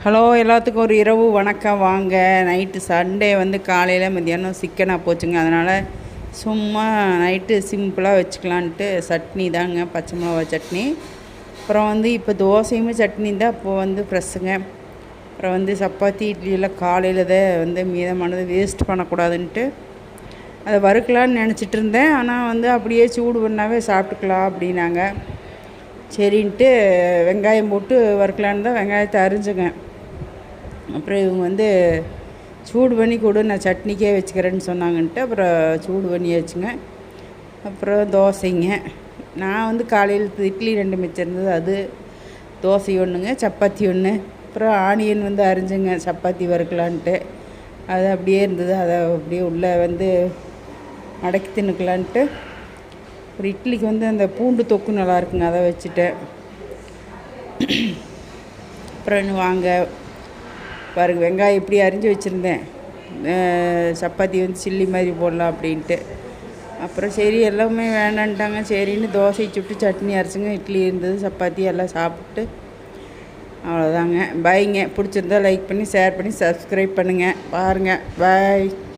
Hello எல்லாத்துக்கும் ஒரு இரவு வணக்கம். வாங்க, நைட்டு சண்டே வந்து காலையில் மத்தியானம் சிக்கனாக போச்சுங்க. அதனால் சும்மா நைட்டு சிம்பிளாக வச்சுக்கலான்ட்டு சட்னி தாங்க, பச்சை மிளகா சட்னி. அப்புறம் வந்து இப்போ தோசையுமே சட்னி தான் அப்போது வந்து ஃப்ரெஷ்ஷுங்க. அப்புறம் வந்து சப்பாத்தி இட்லியெல்லாம் காலையில் தான் வந்து மீதமானது வேஸ்ட் பண்ணக்கூடாதுன்ட்டு அதை வறுக்கலான்னு நினச்சிட்டு இருந்தேன். ஆனால் வந்து அப்படியே சூடு பண்ணாவே சாப்பிட்டுக்கலாம் அப்படின்னாங்க. சரின்ட்டு வெங்காயம் போட்டு வறுக்கலான்னு தான் வெங்காயத்தை அரிஞ்சுங்க. அப்புறம் இவங்க வந்து சூடு பண்ணி கொடு, நான் சட்னிக்கே வச்சுக்கிறேன்னு சொன்னாங்கன்ட்டு அப்புறம் சூடு பண்ணியாச்சுங்க. அப்புறம் தோசைங்க. நான் வந்து காலையில் இட்லி 2 மிச்சம் இருந்தது, அது தோசை ஒன்றுங்க, சப்பாத்தி ஒன்று. அப்புறம் ஆனியன் வந்து அரிஞ்சுங்க சப்பாத்தி வறுக்கலான்ட்டு. அது அப்படியே இருந்தது, அதை அப்படியே உள்ளே வந்து மடக்கி தின்னுக்கலான்ட்டு. ஒரு இட்லிக்கு வந்து அந்த பூண்டு தொக்கு நல்லா இருக்குங்க, அதை வச்சுட்டேன். அப்புறம் இன்னும் வாங்க பாருங்க, வெங்காயம் இப்படி அரிஞ்சு வச்சுருந்தேன். சப்பாத்தி வந்து சில்லி மாதிரி போடலாம் அப்படின்ட்டு. அப்புறம் சரி எல்லாமே வேண்டான்ட்டாங்க. சரின்னு தோசை சுட்டு சட்னி அரைச்சிங்க, இட்லி இருந்தது, சப்பாத்தி எல்லாம் சாப்பிட்டு அவ்வளோதாங்க. பாய்ங்க. பிடிச்சிருந்தா லைக் பண்ணி ஷேர் பண்ணி சப்ஸ்கிரைப் பண்ணுங்கள். பாருங்கள். பாய்.